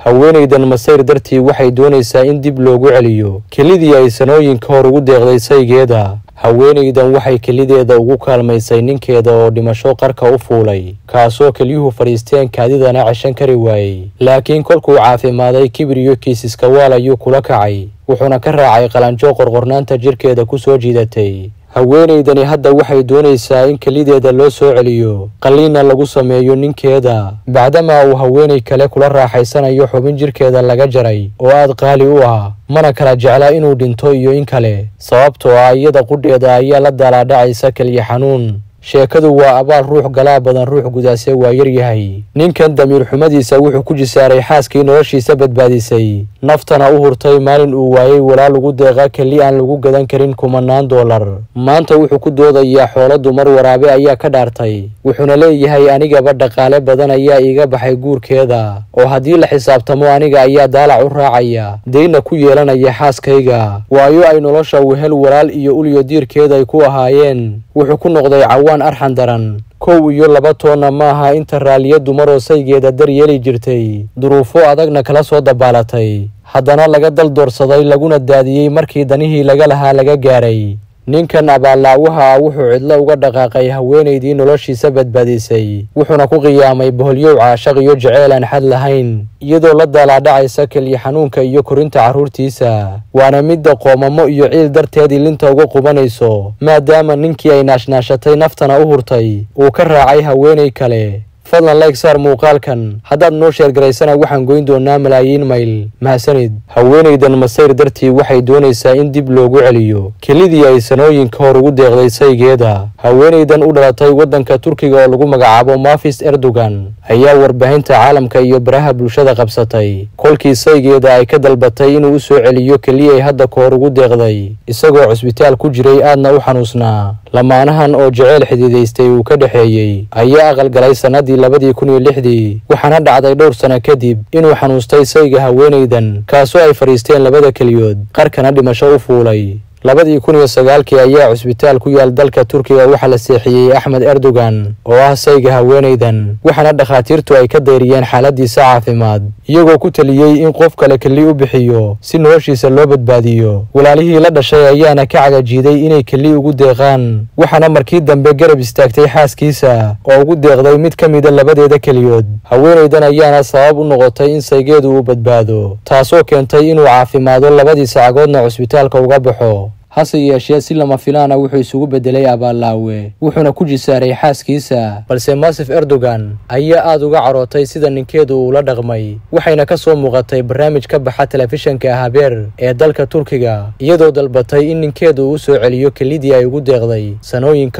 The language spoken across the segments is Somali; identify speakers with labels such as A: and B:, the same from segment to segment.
A: haweenaydan masayr dartii waxay doonaysaa in dib loogu celiyo kelidii ay sanooyinka hor ugu deeqday saygeeda. haweenaydan waxay kelideeda ugu kaalmaysay ninkeeda oo dhimasho qarka u fuulay, kaasoo kelyuhu fadhiisteen kaadidana ceshan kari waayey. laakiin kolkuu caafimaaday kibir iyo kiisiska waal ayuu kula kacay, wuxuuna ka raacay qalanjo qorqornaanta jirkeeda ku soo jiidatay. haweenaydani hadda waxay doonaysaa in kelideeda loo soo celiyo, qalliinna lagu sameeyo ninkeeda, bacdamaa uu haweenay kale kula raaxaysanayo xubin jirkeeda laga jaray oo aad qaali u ah, mana kala jeclaa inuu dhinto iyo in kale, sababtoo ah iyada qudheeda ayaa la daalaadhacaysa kelyo xanuun. sheekadu waa abaal ruux galaa badan ruux gudaase waa yaryahay. ninkan damiir xumadiisa wuxuu ku jisaaray xaaskii noloshiisa badbaadisay, naftana u hurtay maalin uu waayey walaal ugu deeqa keli aan lagu gadan karin $10,000. maanta wuxuu ku doodayaa xoolo dumar waraabe ayaa ka dhaartay, wuxuuna leeyahay anigaba dhaqaale badan ayaa iiga baxay guurkeeda, oo haddii la xisaabtamo aniga ayaa daalac u raacaya, deyna ku yeelanaya xaaskayga, waayo ay nolosha wehel walaal iyo ulyo diirkeeda ay ku ahaayeen. wuxuu ku noqday cawaan arxan daran. 1 iyo 2 toonna maaha inta raaliya dumaroo saygeeda daryeeli jirtay, duruufo adagna kala soo dabaalatay, haddana laga dal doorsaday laguna daadiyey markii danihii laga lahaa laga gaaray. ninkan abaallaawaha wuxuu cidlo uga dhaqaaqay haweenaydii noloshiisa badbaadisay, wuxuuna ku qiyaamay boholyow caashaq iyo jeceyl aan xad lahayn, iyadoo la daalaadhacaysa kelyo xanuunka iyo korinta carruurtiisa. waana midda qoomamo iyo ciil darteedii linta uga qubanayso, maadaama ninkii ay naashnaashatay naftana u hurtay uu ka raacay haweenay kale. fadlan like saar muuqaalkan, haddaad noo sheergaraysana waxaan goyn doonaa malaayiin mayl. mahadsanid. haweenaydan masayr dartii waxay doonaysaa in dib loogu celiyo kelidii ay sanooyinka hor ugu deeqday saygeeda. haweenaydan u dhalatay waddanka Turkiga oo lagu magacaabo Mafis Erdogan ayaa warbaahinta caalamka iyo baraha bulshada qabsatay kolkii saygeeda ay ka dalbatay inuu u soo celiyo keli ay hadda ka hor ugu deeqday, isagoo cusbitaal ku jiray aadna u xanuusnaa. lamaanahan oo jeceyl xididaystay uu ka dhexeeyey ayaa aqalgalay sanadii 2006, waxaana dhacday dhowr sano kadib inuu xanuustay sayga haweenaydan, kaasoo ay fadhiisteen labada keliyood, qarkana dhimasho u fuulay. 2009 ayaa cusbitaal ku yaal dalka Turkiga waxaa la seexiyey Axmed Erdogan oo ah sayga haweenaydan, waxaana dhakhaatiirtu ay ka dayriyeen xaaladiisa caafimaad, iyagoo ku taliyey in qof kale keli u bixiyo si noloshiisa loo badbaadiyo. walaalihii la dhashay ayaana ka cagajiiday inay keli ugu deeqaan, waxaana markii dambe garab istaagtay xaaskiisa oo ugu deeqday mid ka mida labadeeda keliyood. haweenaydan ayaana sabab u noqotay in saygeedu uu badbaado, taasoo keentay inuu caafimaado labadii sacagoodna cusbitaalka uga baxo. hase yeeshee si lama filaana wuxuu isugu bedelay abaallaawe, wuxuuna ku jisaaray xaaskiisa. balse Masif Erdogan ayaa aad uga carootay sida ninkeedu uu la dhaqmay, waxayna ka soo muuqatay barnaamij ka baxa telefishanka Haber ee dalka Turkiga, iyadoo dalbatay in ninkeedu uu soo celiyo kelidii ay ugu deeqday sanooyin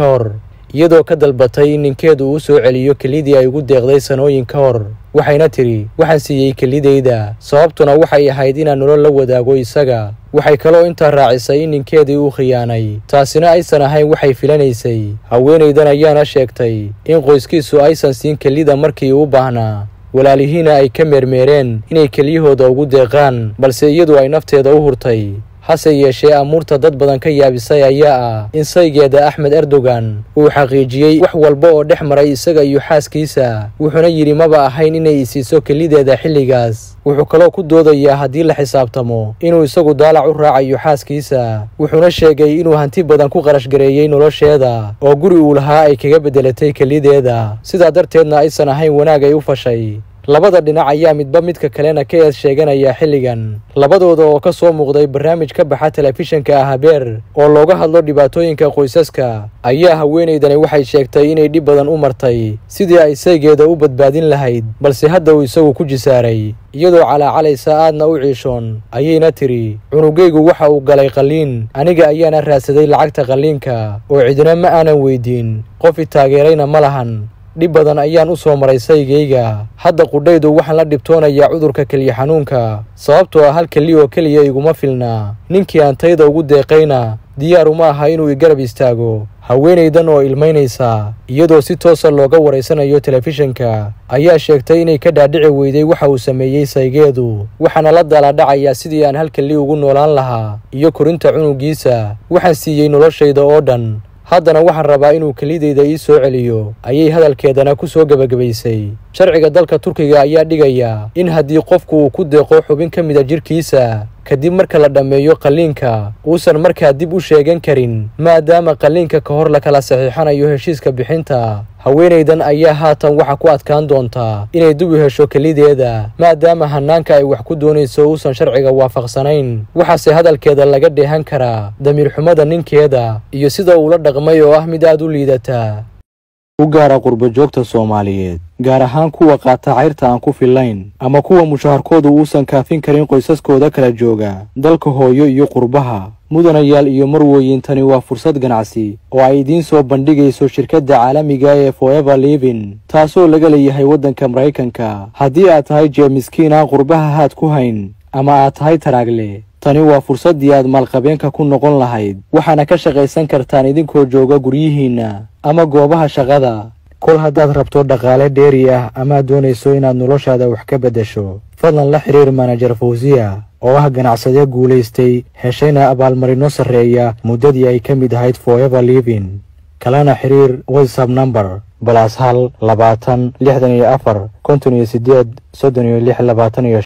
A: ka hor. waxayna tiri, waxaan siiyey kelidayda, sababtuna waxay ahayd inaan nolol la wadaago isaga. waxay kaloo intaa raacisay in ninkeedii uu khiyaanay, taasina aysan ahayn waxay filanaysay. haweenaydan ayaana sheegtay in qoyskiisu aysan siin kelida markii uu baahnaa, walaalihiina ay ka meermeereen inay kelyahooda ugu deeqaan, balse iyadu ay nafteeda u hurtay. hase yeeshee amuurta dad badan ka yaabisay ayaa ah in saygeeda Axmed Erdogan uu xaqiijiyey wax walba oo dhex maray isaga iyo xaaskiisa, wuxuuna yidhi maba ahayn inay isiiso kelideeda xilligaas. wuxuu kaloo ku doodayaa haddii la xisaabtamo inuu isagu daalac u raacayo xaaskiisa, wuxuuna sheegay inuu hanti badan ku qarash gareeyey nolosheeda oo guri uu lahaa ay kaga bedelatay kelideeda, sidaa darteedna aysan ahayn wanaag ay u fashay. labada dhinac ayaa midba midka kalena ka eed sheeganaya xilligan, labadooda oo ka soo muuqday barnaamij ka baxa telefishanka Haber oo looga hadlo dhibaatooyinka qoysaska. ayaa haweenaydani waxay sheegtay inay dhib badan u martay sidii ay saygeeda u badbaadin lahayd, balse hadda uu isagu ku jisaaray. iyadoo calaacalaysa aadna u ciishoon ayayna tiri, cunugaygu waxa uu galay qalliin, aniga ayaana raadsaday lacagta qalliinka oo cidina ma aanan weydiin, qof i taageerayna ma lahan. dhib badan ayaan u soo maray saygayga, hadda qudhaydu waxaan la dhibtoonayaa cudurka kelyo xanuunka, sababtoo ah hal keli oo keliya iguma filnaa. ninkii aan tayda ugu deeqayna diyaar uma aha inuu igarab istaago. haweenaydan oo ilmaynaysa, iyadoo si toosa looga waraysanayo telefishanka, ayaa sheegtay inay ka dhaadhici weyday waxa uu sameeyey saygeedu, waxaana la daalaadhacayaa sidii aan hal keli ugu noolaan lahaa iyo korinta cunugiisa. waxaan siiyey noloshayda oo dhan, haddana waxaan rabaa inuu kelideyda ii soo celiyo ayay hadalkeedana ku soo gabagabaysay. sharciga dalka Turkiga ayaa dhigaya in haddii qofku uu ku deeqo xubin ka mid ah jirkiisa kadib marka la dhameeyo qalliinka uusan markaa dib u sheegan karin maadaama qalliinka ka hor la kala saxiixanayo heshiiska bixinta. haweenaydan ayaa haatan waxa ku adkaan doonta inay dib u hesho kelideeda maadaama hanaanka ay wax ku doonayso uusan sharciga waafaqsanayn. waxaase hadalkeeda laga dheehan karaa damiir xumada ninkeeda iyo sida uu la dhaqmay oo ah mid aad u liidata. u gaara qurbo joogta Soomaaliyeed gaar ahaan kuwa qaata cayrta aan ku filayn ama kuwa mushaharkoodu uusan kaafin karin qoysaskooda kala jooga dalka hooyo iyo qurbaha. mudanayaal iyo marwooyin, tani waa fursad ganacsi oo ay idiin soo bandhigayso shirkadda caalamiga ee Forever Living taasoo laga leeyahay waddanka Mareykanka. haddii aad tahay jeeb miskiin aan qurbaha haad ku hayn ama aad tahay taraagle, tani waa fursaddii aad maalqabeenka ku noqon lahayd. waxaana ka shaqaysan kartaan idinkoo jooga guryihiinna ama goobaha shaqada. kol haddaad rabto dhaqaale dheeri ah ama doonayso inaad noloshaada wax ka beddesho, fadlan la xiriir manager Fawziya oo ah ganacsade guulaystay heshayna abaalmarino sarreeya muddadii ay ka mid ahayd Forever Living. kalena xiriir WhatsApp number +1 20 64 58 36 25.